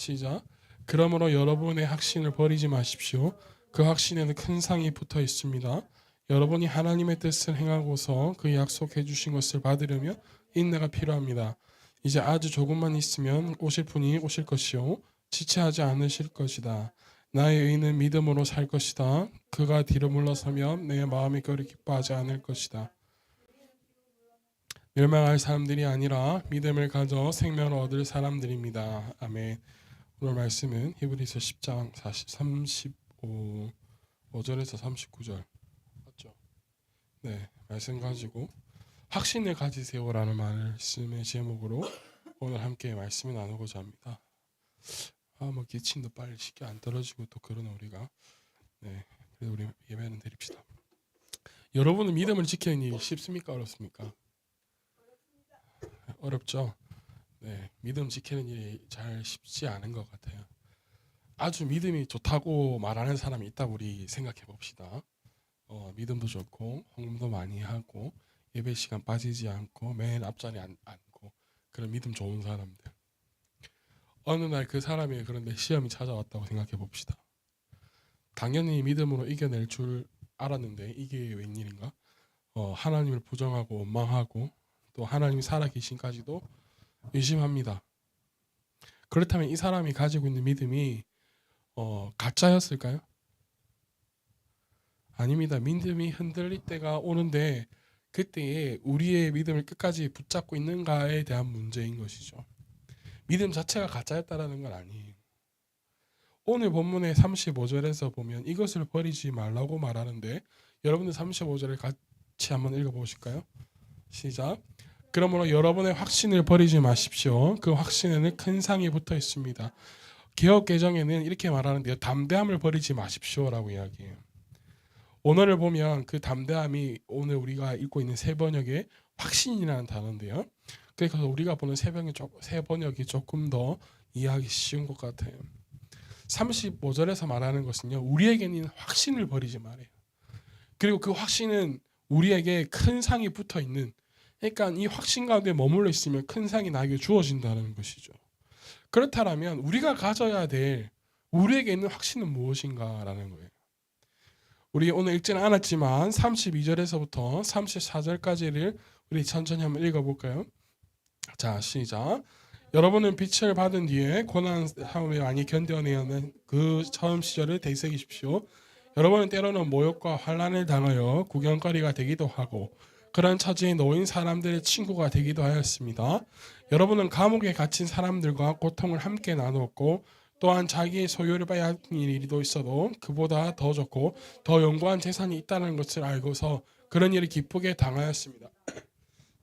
시작. 그러므로 여러분의 확신을 버리지 마십시오. 그 확신에는 큰 상이 붙어 있습니다. 여러분이 하나님의 뜻을 행하고서 그 약속해 주신 것을 받으려면 인내가 필요합니다. 이제 아주 조금만 있으면 오실 분이 오실 것이요 지체하지 않으실 것이다. 나의 의는 믿음으로 살 것이다. 그가 뒤로 물러서면 내 마음이 그리 기뻐하지 않을 것이다. 멸망할 사람들이 아니라 믿음을 가져 생명을 얻을 사람들입니다. 아멘. 오늘 말씀은 히브리서 10장 35절에서 39절 맞죠? 네, 말씀 가지고 확신을 가지세요라는 말씀의 제목으로 오늘 함께 말씀을 나누고자 합니다. 뭐 기침도 빨리 쉽게 안 떨어지고 또 그런 우리가 그래도 우리 예배는 드립시다. 여러분은 믿음을 지키는 일이 쉽습니까? 어렵습니까? 어렵죠. 네, 믿음 지키는 일이 잘 쉽지 않은 것 같아요. 아주 믿음이 좋다고 말하는 사람이 있다고 우리 생각해 봅시다. 믿음도 좋고 헌금도 많이 하고 예배 시간 빠지지 않고 맨 앞자리 앉고 그런 믿음 좋은 사람들. 어느 날 그 사람이 그런데 시험이 찾아왔다고 생각해 봅시다. 당연히 믿음으로 이겨낼 줄 알았는데 이게 웬일인가? 하나님을 부정하고 원망하고 또 하나님이 살아계신까지도 의심합니다. 그렇다면 이 사람이 가지고 있는 믿음이 가짜였을까요? 아닙니다. 믿음이 흔들릴 때가 오는데 그때에 우리의 믿음을 끝까지 붙잡고 있는가에 대한 문제인 것이죠. 믿음 자체가 가짜였다라는 건 아니에요. 오늘 본문의 35절에서 보면 이것을 버리지 말라고 말하는데 여러분들 35절을 같이 한번 읽어보실까요? 시작. 그러므로 여러분의 확신을 버리지 마십시오. 그 확신에는 큰 상이 붙어 있습니다. 개역 개정에는 이렇게 말하는데요. 담대함을 버리지 마십시오라고 이야기해요. 오늘을 보면 그 담대함이 오늘 우리가 읽고 있는 새 번역의 확신이라는 단어인데요. 그래서 우리가 보는 새 번역이 조금 더 이해하기 쉬운 것 같아요. 35절에서 말하는 것은요. 우리에게는 확신을 버리지 말아요. 그리고 그 확신은 우리에게 큰 상이 붙어 있는 그러니까 이 확신 가운데 머물러 있으면 큰 상이 나에게 주어진다는 것이죠. 그렇다면 우리가 가져야 될 우리에게 있는 확신은 무엇인가라는 거예요. 우리 오늘 읽지는 않았지만 32절에서부터 34절까지를 우리 천천히 한번 읽어볼까요? 자, 시작. 여러분은 빛을 받은 뒤에 고난함을 많이 견뎌내는 그 처음 시절을 되새기십시오. 여러분은 때로는 모욕과 환난을 당하여 구경거리가 되기도 하고 그런 처지에 놓인 사람들의 친구가 되기도 하였습니다. 여러분은 감옥에 갇힌 사람들과 고통을 함께 나누었고 또한 자기의 소유를 빼앗긴 일도 있어도 그보다 더 좋고 더 영구한 재산이 있다는 것을 알고서 그런 일을 기쁘게 당하였습니다.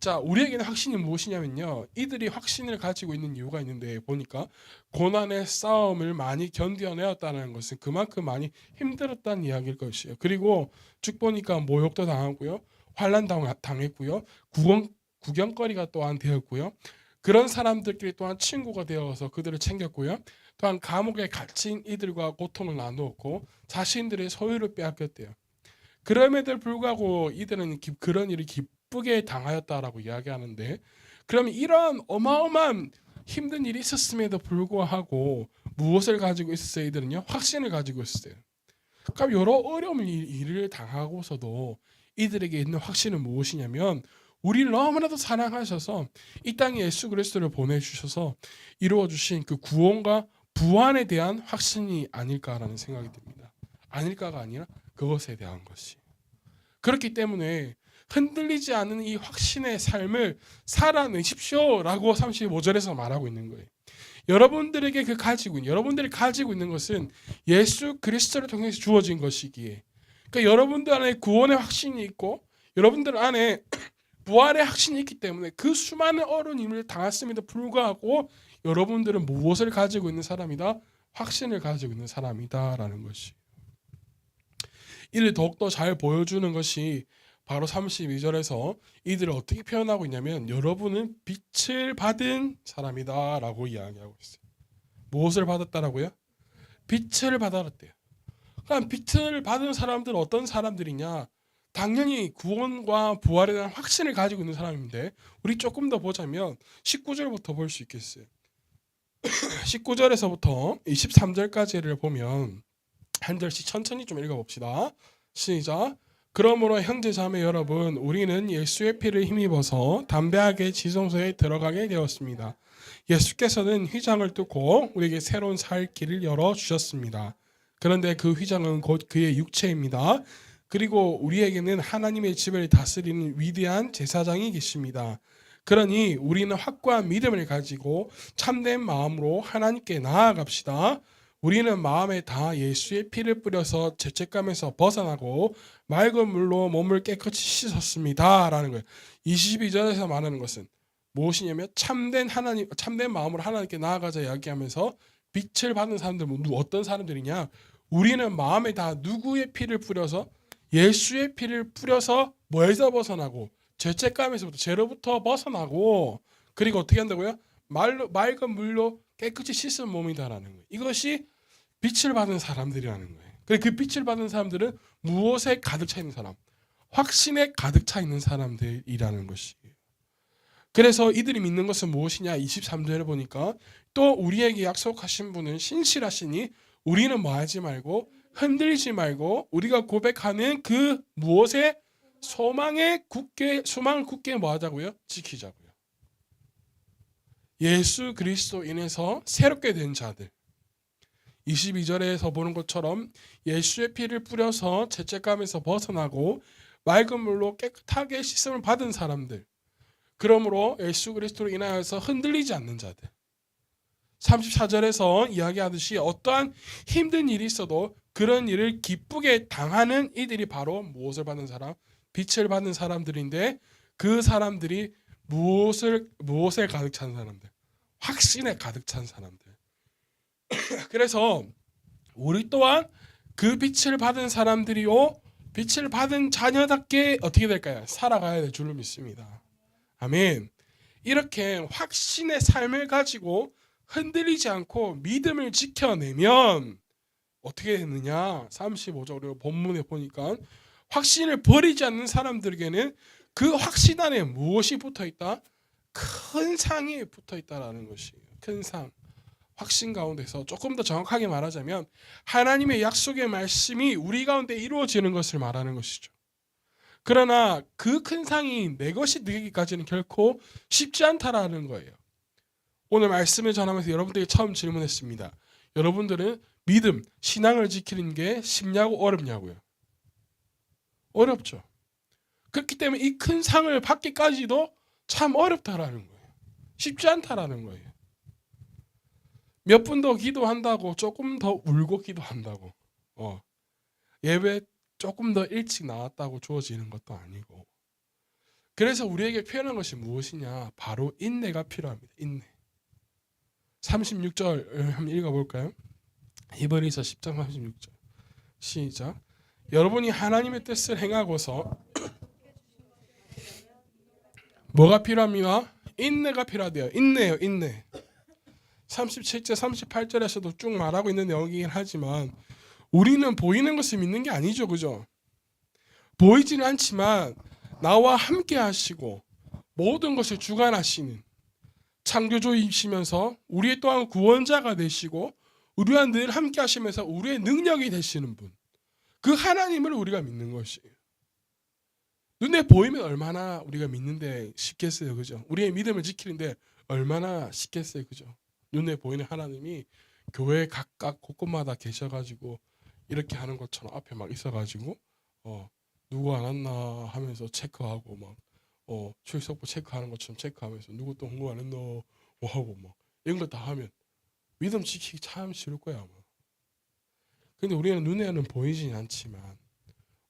자, 우리에게는 확신이 무엇이냐면요. 이들이 확신을 가지고 있는 이유가 있는데 보니까 고난의 싸움을 많이 견뎌내었다는 것은 그만큼 많이 힘들었다는 이야기일 것이에요. 그리고 쭉 보니까 모욕도 당하고요. 환난 당했고요. 구경거리가 또한 되었고요. 그런 사람들끼리 또한 친구가 되어서 그들을 챙겼고요. 또한 감옥에 갇힌 이들과 고통을 나누었고 자신들의 소유를 빼앗겼대요. 그럼에도 불구하고 이들은 그런 일을 기쁘게 당하였다라고 이야기하는데 그러면 이러한 어마어마한 힘든 일이 있었음에도 불구하고 무엇을 가지고 있었어요? 이들은요. 확신을 가지고 있었어요. 그럼 여러 어려운 일을 당하고서도 이들에게 있는 확신은 무엇이냐면 우리를 너무나도 사랑하셔서 이 땅에 예수 그리스도를 보내주셔서 이루어주신 그 구원과 부활에 대한 확신이 아닐까라는 생각이 듭니다. 아닐까가 아니라 그것에 대한 것이. 그렇기 때문에 흔들리지 않는 이 확신의 삶을 살아내십시오라고 35절에서 말하고 있는 거예요. 여러분들이 가지고 있는 것은 예수 그리스도를 통해서 주어진 것이기에 그러니까 여러분들 안에 구원의 확신이 있고 여러분들 안에 부활의 확신이 있기 때문에 그 수많은 어려운 일을 당했음에도 불구하고 여러분들은 무엇을 가지고 있는 사람이다? 확신을 가지고 있는 사람이다라는 것이. 이를 더욱더 잘 보여주는 것이 바로 32절에서 이들을 어떻게 표현하고 있냐면 여러분은 빛을 받은 사람이다 라고 이야기하고 있어요. 무엇을 받았다라고요? 빛을 받았대요. 그럼 빛을 받은 사람들은 어떤 사람들이냐? 당연히 구원과 부활에 대한 확신을 가지고 있는 사람인데 우리 조금 더 보자면 19절부터 볼 수 있겠어요. 19절에서부터 23절까지를 보면 한 절씩 천천히 좀 읽어봅시다. 시작. 그러므로 형제 자매 여러분, 우리는 예수의 피를 힘입어서 담대하게 지성소에 들어가게 되었습니다. 예수께서는 휘장을 뚫고 우리에게 새로운 살 길을 열어 주셨습니다. 그런데 그 휘장은 곧 그의 육체입니다. 그리고 우리에게는 하나님의 집을 다스리는 위대한 제사장이 계십니다. 그러니 우리는 확고한 믿음을 가지고 참된 마음으로 하나님께 나아갑시다. 우리는 마음에 다 예수의 피를 뿌려서 죄책감에서 벗어나고 맑은 물로 몸을 깨끗이 씻었습니다. 라는 거예요. 22절에서 말하는 것은 무엇이냐면 참된 마음으로 하나님께 나아가자 이야기하면서 빛을 받는 사람들은 어떤 사람들이냐? 우리는 마음에 다 누구의 피를 뿌려서 예수의 피를 뿌려서 뭐에서 벗어나고 죄책감에서부터 죄로부터 벗어나고 그리고 어떻게 한다고요? 맑은 물로 깨끗이 씻은 몸이다라는 거예요. 이것이 빛을 받은 사람들이라는 거예요. 그 빛을 받은 사람들은 무엇에 가득 차 있는 사람? 확신에 가득 차 있는 사람들이라는 것이에요. 그래서 이들이 믿는 것은 무엇이냐? 23절에 보니까 또 우리에게 약속하신 분은 신실하시니 우리는 뭐하지 말고 흔들리지 말고 우리가 고백하는 그 무엇에 소망을 굳게 뭐하자고요? 지키자고요. 예수 그리스도 인해서 새롭게 된 자들 22절에서 보는 것처럼 예수의 피를 뿌려서 죄책감에서 벗어나고 맑은 물로 깨끗하게 씻음을 받은 사람들 그러므로 예수 그리스도로 인하여서 흔들리지 않는 자들 34절에서 이야기하듯이 어떠한 힘든 일이 있어도 그런 일을 기쁘게 당하는 이들이 바로 무엇을 받는 사람? 빛을 받는 사람들인데 그 사람들이 무엇에 가득 찬 사람들? 확신에 가득 찬 사람들. 그래서 우리 또한 그 빛을 받은 사람들이요 빛을 받은 자녀답게 어떻게 될까요? 살아가야 될 줄로 믿습니다. 아멘. 이렇게 확신의 삶을 가지고 흔들리지 않고 믿음을 지켜내면 어떻게 되느냐? 35절 우리가 본문에 보니까 확신을 버리지 않는 사람들에게는 그 확신 안에 무엇이 붙어 있다? 큰 상이 붙어 있다라는 것이에요. 큰 상. 확신 가운데서 조금 더 정확하게 말하자면 하나님의 약속의 말씀이 우리 가운데 이루어지는 것을 말하는 것이죠. 그러나 그 큰 상이 내 것이 되기까지는 결코 쉽지 않다라는 거예요. 오늘 말씀을 전하면서 여러분들에게 처음 질문했습니다. 여러분들은 믿음, 신앙을 지키는 게 쉽냐고 어렵냐고요? 어렵죠. 그렇기 때문에 이 큰 상을 받기까지도 참 어렵다라는 거예요. 쉽지 않다라는 거예요. 몇 분 더 기도한다고 조금 더 울고 기도한다고 예배 조금 더 일찍 나왔다고 주어지는 것도 아니고 그래서 우리에게 필요한 것이 무엇이냐? 바로 인내가 필요합니다. 인내. 36절 한번 읽어볼까요? 히브리서 10장 36절 시작. 여러분이 하나님의 뜻을 행하고서 뭐가 필요합니까? 인내가 필요하대요. 인내요, 인내. 37절, 38절에서도 쭉 말하고 있는 내용이긴 하지만 우리는 보이는 것을 믿는 게 아니죠, 그죠? 보이지는 않지만 나와 함께 하시고 모든 것을 주관하시는 창조주이시면서 우리의 또한 구원자가 되시고 우리와 늘 함께 하시면서 우리의 능력이 되시는 분. 그 하나님을 우리가 믿는 것이에요. 눈에 보이면 얼마나 우리가 믿는데 쉽겠어요, 그죠? 우리의 믿음을 지키는데 얼마나 쉽겠어요, 그죠? 눈에 보이는 하나님이 교회 각각 곳곳마다 계셔가지고 이렇게 하는 것처럼 앞에 막 있어가지고 누구 안 왔나 하면서 체크하고 막 출석부 체크하는 것처럼 체크하면서 누구 또 홍보 안 했나 하고 막 이런 거 다 하면 믿음 지키기 참 쉬울 거야 아마. 근데 우리는 눈에는 보이진 않지만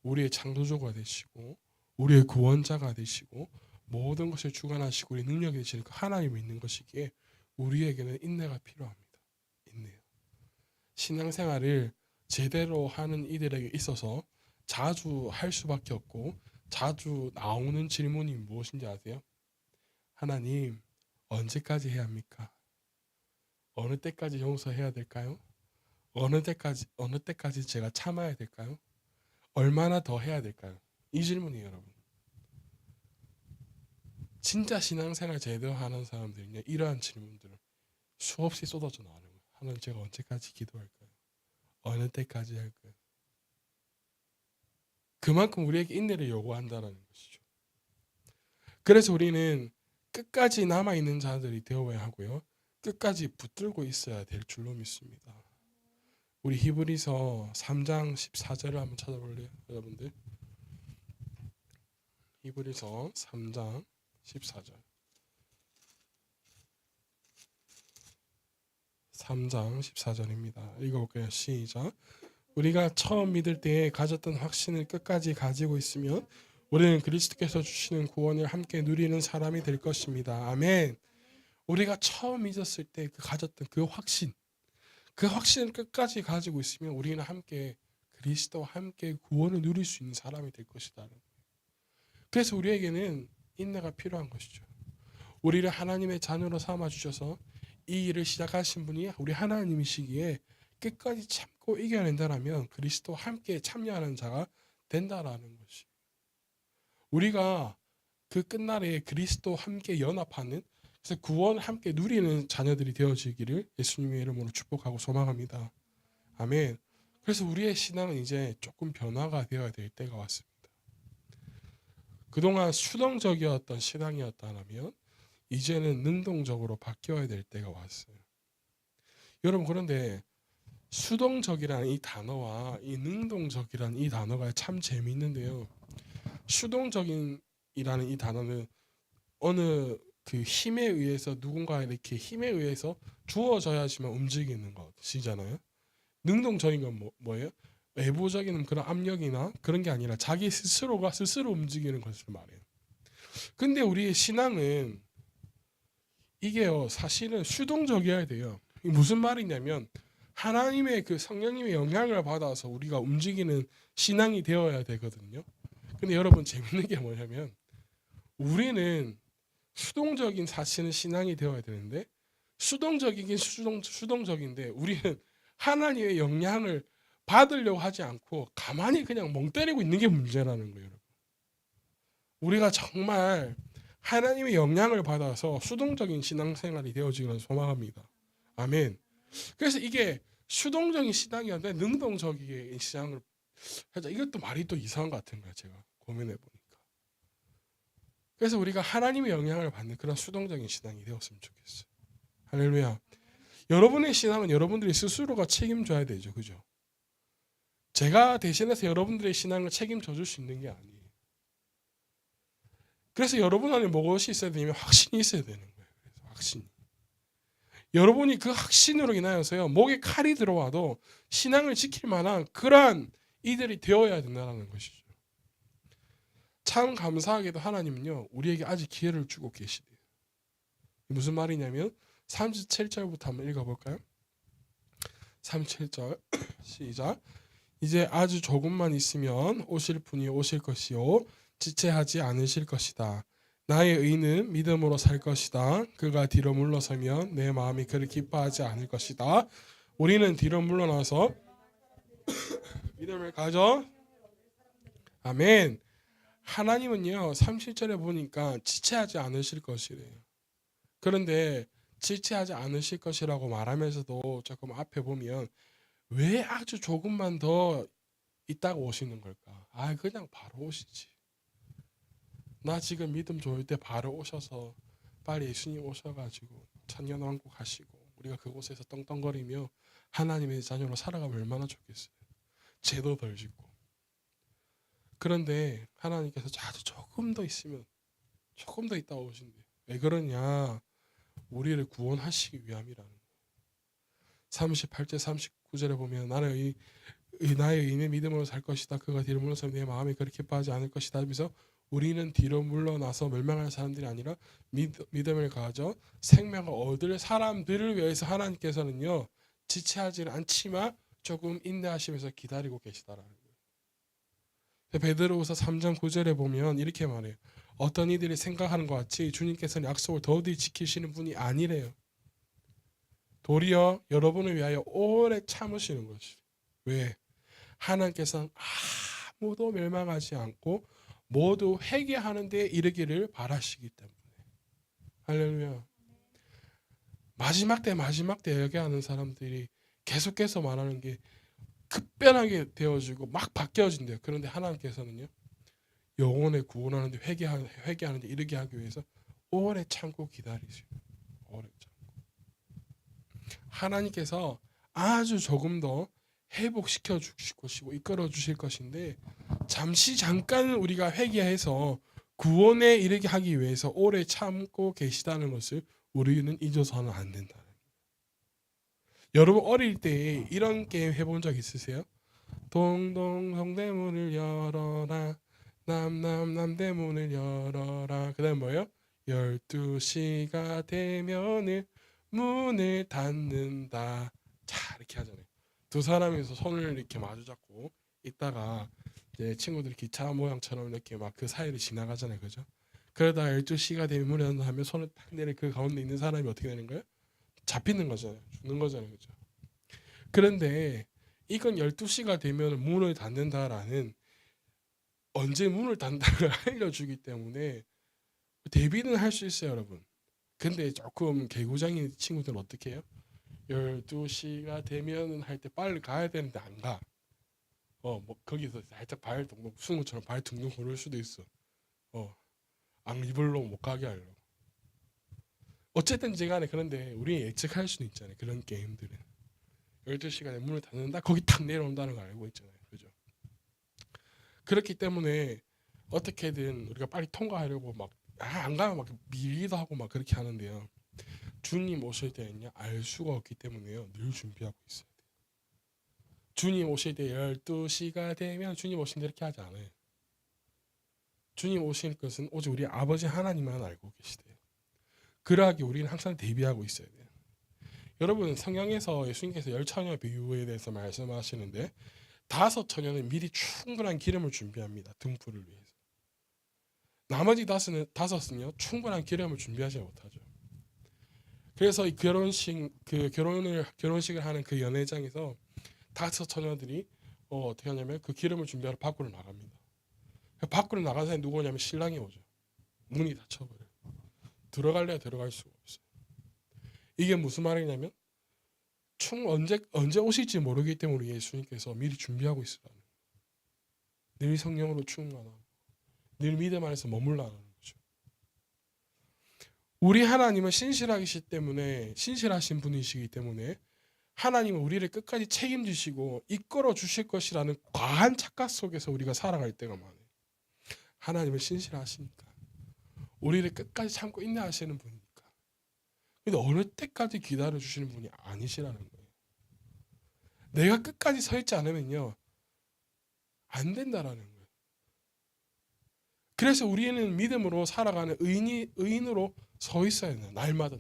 우리의 창조주가 되시고 우리의 구원자가 되시고 모든 것을 주관하시고 우리 능력이 되시는 그 하나님을 믿는 것이기에 우리에게는 인내가 필요합니다. 인내요. 신앙생활을 제대로 하는 이들에게 있어서 자주 할 수밖에 없고 자주 나오는 질문이 무엇인지 아세요? 하나님, 언제까지 해야 합니까? 어느 때까지 용서해야 될까요? 어느 때까지 제가 참아야 될까요? 얼마나 더 해야 될까요? 이 질문이에요, 여러분. 진짜 신앙생활 제대로 하는 사람들은요, 이러한 질문들을 수없이 쏟아져 나오는 거예요. 하나님 제가 언제까지 기도할까요? 어느 때까지 할까요? 그만큼 우리에게 인내를 요구한다는 것이죠. 그래서 우리는 끝까지 남아있는 자들이 되어야 하고요. 끝까지 붙들고 있어야 될 줄로 믿습니다. 우리 히브리서 3장 14절을 한번 찾아볼래요? 여러분들. 히브리서 3장 14절. 3장 14절입니다. 읽어볼게요. 시작. 우리가 처음 믿을 때에 가졌던 확신을 끝까지 가지고 있으면 우리는 그리스도께서 주시는 구원을 함께 누리는 사람이 될 것입니다. 아멘. 우리가 처음 믿었을 때 가졌던 그 확신, 그 확신을 끝까지 가지고 있으면 우리는 함께 그리스도와 함께 구원을 누릴 수 있는 사람이 될 것이다. 그래서 우리에게는 인내가 필요한 것이죠. 우리를 하나님의 자녀로 삼아 주셔서 이 일을 시작하신 분이 우리 하나님이시기에 끝까지 참고 이겨낸다라면 그리스도와 함께 참여하는 자가 된다라는 것이. 우리가 그 끝날에 그리스도와 함께 연합하는, 그래서 구원을 함께 누리는 자녀들이 되어지기를 예수님의 이름으로 축복하고 소망합니다. 아멘. 그래서 우리의 신앙은 이제 조금 변화가 되어야 될 때가 왔습니다. 그동안 수동적이었던 신앙이었다면 이제는 능동적으로 바뀌어야 될 때가 왔어요. 여러분, 그런데 수동적이라는 이 단어와 이 능동적이라는 이 단어가 참 재미있는데요. 수동적인이라는 이 단어는 어느 그 힘에 의해서 누군가 이렇게 힘에 의해서 주어져야지만 움직이는 것이잖아요. 능동적인 건 뭐예요? 외부적인 그런 압력이나 그런 게 아니라 자기 스스로가 스스로 움직이는 것을 말해요. 근데 우리의 신앙은 이게요, 사실은 수동적이어야 돼요. 이게 무슨 말이냐면 하나님의 그 성령님의 영향을 받아서 우리가 움직이는 신앙이 되어야 되거든요. 근데 여러분, 재밌는 게 뭐냐면 우리는 수동적인 사실은 신앙이 되어야 되는데 수동적이긴 수동적인데 우리는 하나님의 영향을 받으려고 하지 않고 가만히 그냥 멍 때리고 있는 게 문제라는 거예요. 우리가 정말 하나님의 영향을 받아서 수동적인 신앙생활이 되어지기를 소망합니다. 아멘. 그래서 이게 수동적인 신앙이었는데 능동적인 신앙을 하자. 이것도 말이 또 이상한 것 같은 거예요. 제가 고민해 보니까. 그래서 우리가 하나님의 영향을 받는 그런 수동적인 신앙이 되었으면 좋겠어요. 할렐루야. 여러분의 신앙은 여러분들이 스스로가 책임져야 되죠. 그죠? 제가 대신해서 여러분들의 신앙을 책임져 줄 수 있는 게 아니에요. 그래서 여러분 안에 무엇이 있어야 되냐면 확신이 있어야 되는 거예요. 그래서 확신. 여러분이 그 확신으로 인하여서요, 목에 칼이 들어와도 신앙을 지킬 만한 그러한 이들이 되어야 된다는 것이죠. 참 감사하게도 하나님은요, 우리에게 아직 기회를 주고 계시대요. 무슨 말이냐면 37절부터 한번 읽어볼까요? 37절 시작. 이제 아주 조금만 있으면 오실 분이 오실 것이요 지체하지 않으실 것이다. 나의 의는 믿음으로 살 것이다. 그가 뒤로 물러서면 내 마음이 그를 기뻐하지 않을 것이다. 우리는 뒤로 물러나서 믿음을 가져. 아멘. 하나님은요 37절에 보니까 지체하지 않으실 것이래요. 그런데 지체하지 않으실 것이라고 말하면서도 조금 앞에 보면 왜 아주 조금만 더 있다가 오시는 걸까? 아, 그냥 바로 오시지. 나 지금 믿음 좋을 때 바로 오셔서 빨리 예수님 오셔가지고 천년왕국 가시고 우리가 그곳에서 떵떵거리며 하나님의 자녀로 살아가면 얼마나 좋겠어요. 죄도 덜 짓고. 그런데 하나님께서 아주 조금 더 있으면 조금 더 있다가 오신대요. 왜 그러냐? 우리를 구원하시기 위함이라는 거예요. 38절 39절에 보면 나의 의인의 믿음으로 살 것이다. 그가 뒤로 물러서면 내 마음이 그렇게 기뻐하지 않을 것이다. 하면서 우리는 뒤로 물러나서 멸망할 사람들이 아니라 믿음을 가져 생명을 얻을 사람들을 위해서 하나님께서는요 지체하지는 않지만 조금 인내하시면서 기다리고 계시다라는 거예요. 베드로후서 3장 9절에 보면 이렇게 말해요. 어떤 이들이 생각하는 것 같이 주님께서는 약속을 더디 지키시는 분이 아니래요. 도리어 여러분을 위하여 오래 참으시는 것이. 왜? 하나님께서는 아무도 멸망하지 않고 모두 회개하는 데 이르기를 바라시기 때문에. 할렐루야. 마지막 때 얘기하는 사람들이 계속해서 말하는 게 급변하게 되어지고 막 바뀌어진대요. 그런데 하나님께서는요, 영혼의 구원하는데 회개하는데 이르게 하기 위해서 오래 참고 기다리세요. 오래 참고. 하나님께서 아주 조금 더 회복시켜 주실 것이고 이끌어 주실 것인데, 잠깐 우리가 회개해서 구원에 이르게 하기 위해서 오래 참고 계시다는 것을 우리는 잊어서는 안 된다. 여러분 어릴 때 이런 게임 해본 적 있으세요? 동동 성대문을 열어라, 남대문을 열어라. 그다음 뭐예요? 12시가 되면은 문을 닫는다. 자, 이렇게 하잖아요. 두 사람이서 손을 이렇게 마주 잡고 있다가 이제 친구들이 기차 모양처럼 이렇게 막 그 사이를 지나가잖아요. 그죠? 그러다가 12시가 되면 문을 닫는다 하면 손을 딱 내려 그 가운데 있는 사람이 어떻게 되는 거예요? 잡히는 거잖아요. 죽는 거잖아요. 그죠? 그런데 이건 12시가 되면 문을 닫는다라는, 언제 문을 닫는다를 알려주기 때문에 대비는 할 수 있어요, 여러분. 근데 조금 개구장인 친구들은 어떻게 해요? 12시가 되면은 할 때 빨리 가야 되는데 안 가. 뭐 거기서 살짝 발 동동 승우처럼 발 둥둥 거릴 수도 있어. 앙리블로 못 가게 하려고. 어쨌든 간에 그런데 우리 예측할 수는 있잖아요. 그런 게임들은 12시간에 문을 닫는다, 거기 탁 내려온다는 걸 알고 있잖아요. 그죠? 그렇기 때문에 어떻게든 우리가 빨리 통과하려고 막 안 가면 막 밀기도 하고 막 그렇게 하는데요. 주님 오실 때는요, 알 수가 없기 때문에요, 늘 준비하고 있어야 돼요. 주님 오실 때 12시가 되면 주님 오신다 이렇게 하지 않아요. 주님 오실 것은 오직 우리 아버지 하나님만 알고 계시대요. 그러하기 우리는 항상 대비하고 있어야 돼요. 여러분 성경에서 예수님께서 10처녀 비유에 대해서 말씀하시는데 5처녀는 미리 충분한 기름을 준비합니다. 등불을 위해서. 나머지 5은요 충분한 기름을 준비하지 못하죠. 그래서 이 결혼식을 하는 그 연회장에서 5처녀들이 어떻게 하냐면 그 기름을 준비하러 밖으로 나갑니다. 밖으로 나간 사람이 누구냐면 신랑이 오죠. 문이 닫혀버려요. 들어갈래야 들어갈 수가 없어요. 이게 무슨 말이냐면 언제 오실지 모르기 때문에 예수님께서 미리 준비하고 있으라는, 늘 성령으로 충만하고 늘 믿음 안에서 머물라는 거죠. 우리 하나님은 신실하신 분이시기 때문에 하나님은 우리를 끝까지 책임지시고 이끌어 주실 것이라는 과한 착각 속에서 우리가 살아갈 때가 많아요. 하나님은 신실하시니까, 우리를 끝까지 참고 인내하시는 분이니까. 근데 어느 때까지 기다려 주시는 분이 아니시라는 거예요. 내가 끝까지 서 있지 않으면요 안 된다라는 거예요. 그래서 우리는 믿음으로 살아가는 의인으로 서 있어야 돼요. 날마다.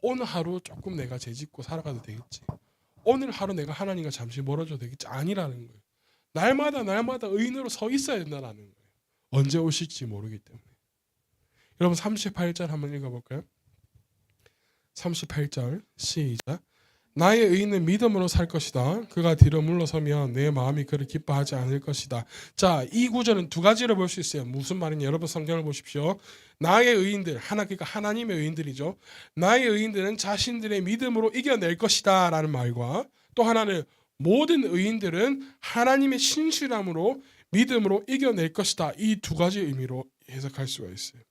오늘 하루 조금 내가 죄짓고 살아가도 되겠지. 오늘 하루 내가 하나님과 잠시 멀어져도 되겠지. 아니라는 거예요. 날마다 의인으로 서 있어야 된다는 거예요. 언제 오실지 모르기 때문에. 여러분 38절 한번 읽어볼까요? 38절 시작. 나의 의인은 믿음으로 살 것이다. 그가 뒤로 물러서면 내 마음이 그를 기뻐하지 않을 것이다. 자, 이 구절은 두 가지로 볼 수 있어요. 무슨 말이냐? 여러분 성경을 보십시오. 나의 의인들, 그러니까 하나님의 의인들이죠. 나의 의인들은 자신들의 믿음으로 이겨낼 것이다 라는 말과, 또 하나는 모든 의인들은 하나님의 신실함으로 믿음으로 이겨낼 것이다. 이 두 가지 의미로 해석할 수가 있어요.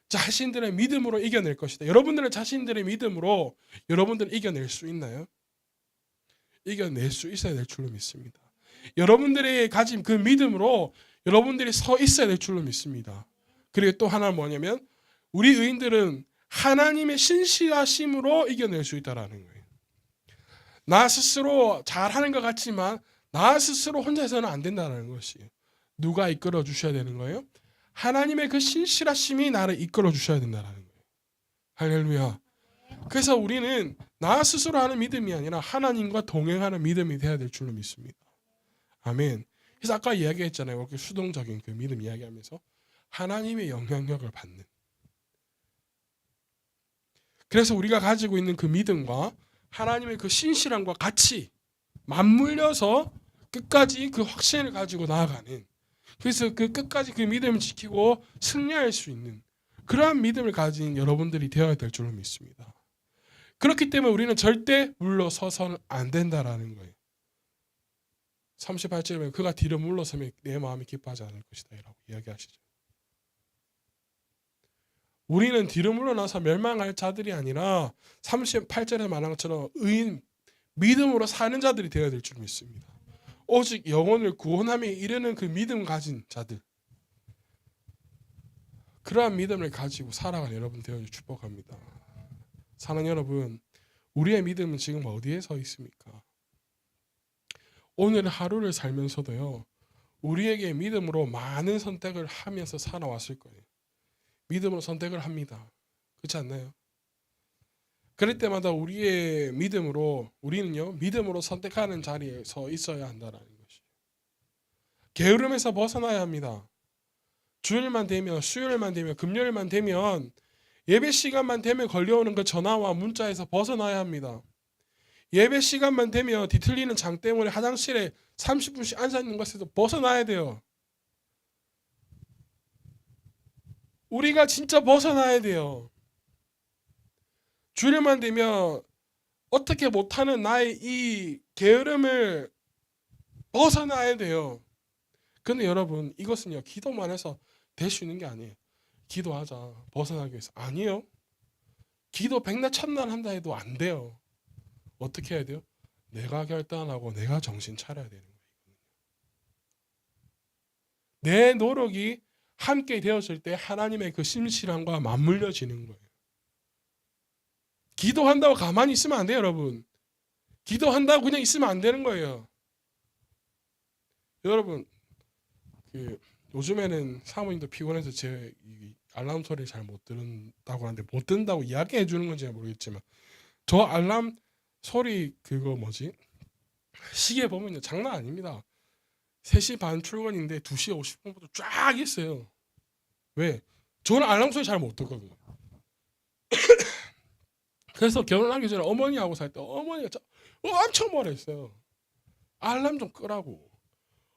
자신들의 믿음으로 이겨낼 것이다. 여러분들은 자신들의 믿음으로 여러분들 이겨낼 수 있나요? 이겨낼 수 있어야 될 줄로 믿습니다. 여러분들이 가진 그 믿음으로 여러분들이 서 있어야 될 줄로 믿습니다. 그리고 또 하나는 뭐냐면 우리 의인들은 하나님의 신실하심으로 이겨낼 수 있다라는 거예요. 나 스스로 잘하는 것 같지만 나 스스로 혼자서는 안 된다는 것이에요. 누가 이끌어 주셔야 되는 거예요? 하나님의 그 신실하심이 나를 이끌어 주셔야 된다는 거예요. 할렐루야. 그래서 우리는 나 스스로 하는 믿음이 아니라 하나님과 동행하는 믿음이 돼야 될 줄로 믿습니다. 아멘. 그래서 아까 이야기했잖아요. 이렇게 수동적인 그 믿음 이야기하면서 하나님의 영향력을 받는. 그래서 우리가 가지고 있는 그 믿음과 하나님의 그 신실함과 같이 맞물려서 끝까지 그 확신을 가지고 나아가는, 그래서 그 끝까지 그 믿음을 지키고 승리할 수 있는 그러한 믿음을 가진 여러분들이 되어야 될 줄로 믿습니다. 그렇기 때문에 우리는 절대 물러서서는 안 된다라는 거예요. 38절에 보면 그가 뒤로 물러서면 내 마음이 기뻐하지 않을 것이다 라고 이야기하시죠. 우리는 뒤로 물러나서 멸망할 자들이 아니라 38절에 말한 것처럼 의인, 믿음으로 사는 자들이 되어야 될 줄 믿습니다. 오직 영혼을 구원함에 이르는 그 믿음 가진 자들, 그러한 믿음을 가지고 살아가는 여러분 되어줄 축복합니다. 사랑하는 여러분, 우리의 믿음은 지금 어디에 서 있습니까? 오늘 하루를 살면서도요, 우리에게 믿음으로 많은 선택을 하면서 살아왔을 거예요. 믿음으로 선택을 합니다. 그렇지 않나요? 그럴 때마다 우리의 믿음으로, 우리는요 믿음으로 선택하는 자리에 서 있어야 한다는 것이. 게으름에서 벗어나야 합니다. 주일만 되면, 수요일만 되면, 금요일만 되면, 예배 시간만 되면 걸려오는 그 전화와 문자에서 벗어나야 합니다. 예배 시간만 되면 뒤틀리는 장 때문에 화장실에 30분씩 앉아 있는 것에서 벗어나야 돼요. 우리가 진짜 벗어나야 돼요. 주일만 되면 어떻게 못하는 나의 이 게으름을 벗어나야 돼요. 근데 여러분, 이것은요 기도만 해서 될 수 있는 게 아니에요. 기도하자 벗어나기 위해서. 아니에요. 기도 백날 천날 한다 해도 안 돼요. 어떻게 해야 돼요? 내가 결단하고 내가 정신 차려야 되는 거예요. 내 노력이 함께 되었을 때 하나님의 그 신실함과 맞물려지는 거예요. 기도한다고 가만히 있으면 안 돼요, 여러분. 기도한다고 그냥 있으면 안 되는 거예요. 여러분, 요즘에는 사모님도 피곤해서 제 알람 소리 잘 못 듣는다고 하는데, 못 듣는다고 이야기해 주는 건지 모르겠지만, 저 알람 소리 그거 뭐지? 시계 보면요 장난 아닙니다. 3시 반 출근인데 2시 50분부터 쫙 있어요. 왜? 저는 알람 소리 잘 못 듣거든요. 그래서 결혼하기 전에 어머니하고 살 때 어머니가 엄청 뭐라 했어요. 알람 좀 끄라고.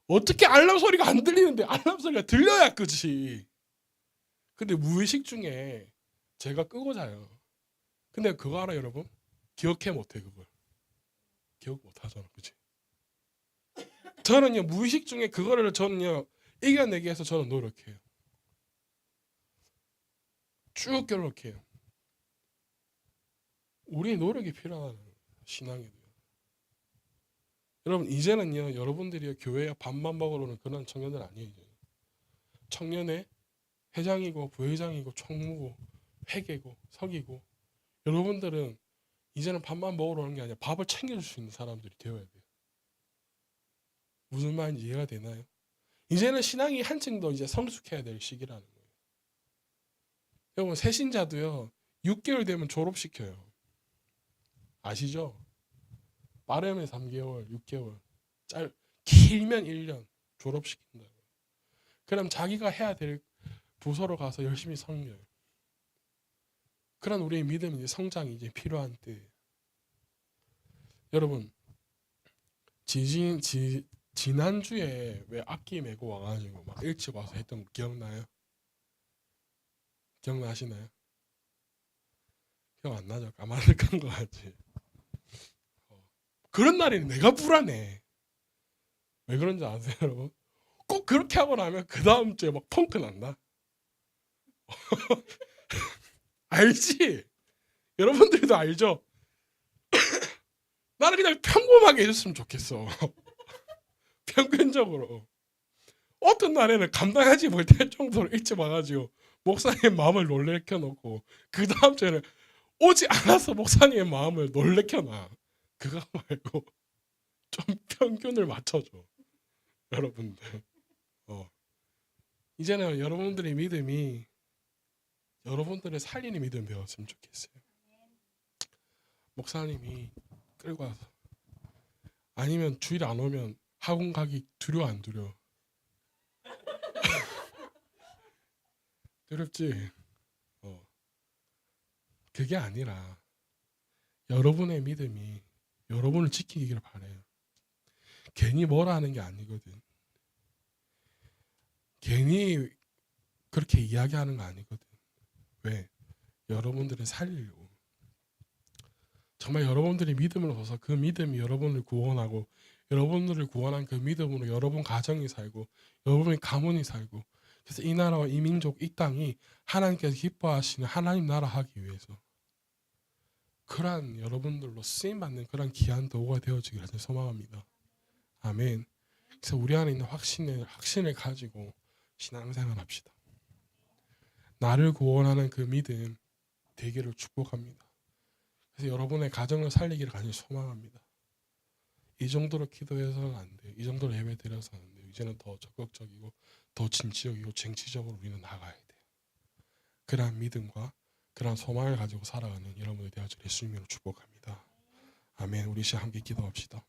어떻게 알람 소리가 안 들리는데 알람 소리가 들려야 끄지. 근데 무의식 중에 제가 끄고 자요. 근데 그거 알아요, 여러분? 기억해 못해 그걸. 기억 못하잖아, 그치? 저는요 무의식 중에 그거를 저는요 이겨내기 위해서 저는 노력해요. 쭉 노력해요. 우리의 노력이 필요한 신앙이에요. 여러분, 이제는요 여러분들이 교회에 밥만 먹으러 오는 그런 청년들 아니에요. 청년의 회장이고 부회장이고 총무고 회계고 서기고, 여러분들은 이제는 밥만 먹으러 오는 게 아니라 밥을 챙겨줄 수 있는 사람들이 되어야 돼요. 무슨 말인지 이해가 되나요? 이제는 신앙이 한층 더 이제 성숙해야 될 시기라는 거예요. 여러분, 새신자도요 6개월 되면 졸업시켜요. 아시죠? 빠르면 3개월, 6개월, 길면 1년 졸업시킨다. 그럼 자기가 해야 될 부서로 가서 열심히 섬겨요. 그런 우리의 믿음이 이제 성장이 이제 필요한 때. 여러분, 지난주에 왜 악기 메고 와가지고 막 일찍 와서 했던 거 기억나요? 기억나시나요? 기억 안 나죠? 까마득한 거 같지? 그런 날에는 내가 불안해. 왜 그런지 아세요, 여러분? 꼭 그렇게 하고 나면 그 다음 주에 막 펑크 난다. 알지? 여러분들도 알죠? 나는 그냥 평범하게 해줬으면 좋겠어. 평균적으로. 어떤 날에는 감당하지 못할 정도로 일찍 와가지고 목사님의 마음을 놀래켜 놓고, 그 다음 주에는 오지 않아서 목사님의 마음을 놀래켜 놔. 그거 말고 좀 평균을 맞춰줘, 여러분들. 이제는 여러분들의 믿음이 여러분들의 살리는 믿음 배웠으면 좋겠어요. 목사님이 끌고 와서, 아니면 주일 안 오면 학원 가기 두려워 안 두려워? 두렵지? 그게 아니라 여러분의 믿음이 여러분을 지키기를 바래요. 괜히 뭐라 하는 게 아니거든. 괜히 그렇게 이야기하는 거 아니거든. 왜? 여러분들을 살리려고. 정말 여러분들이 믿음을 얻어서 그 믿음이 여러분을 구원하고 여러분들을 구원한 그 믿음으로 여러분 가정이 살고 여러분의 가문이 살고 그래서 이 나라와 이 민족 이 땅이 하나님께서 기뻐하시는 하나님 나라 하기 위해서 그러한 여러분들로 쓰임받는 그러한 귀한 도구가 되어지기를 소망합니다. 아멘. 그래서 우리 안에 있는 확신을 가지고 신앙생활 합시다. 나를 구원하는 그 믿음 되기를 축복합니다. 그래서 여러분의 가정을 살리기를 간절히 소망합니다. 이 정도로 기도해서는 안 돼요. 이 정도로 예배 드려서는 안 돼요. 이제는 더 적극적이고 더 진취적이고 쟁취적으로 우리는 나가야 돼요. 그러한 믿음과 그러한 소망을 가지고 살아가는 여러분의 되어질 예수님으로 축복합니다. 아멘. 우리 시간 함께 기도합시다.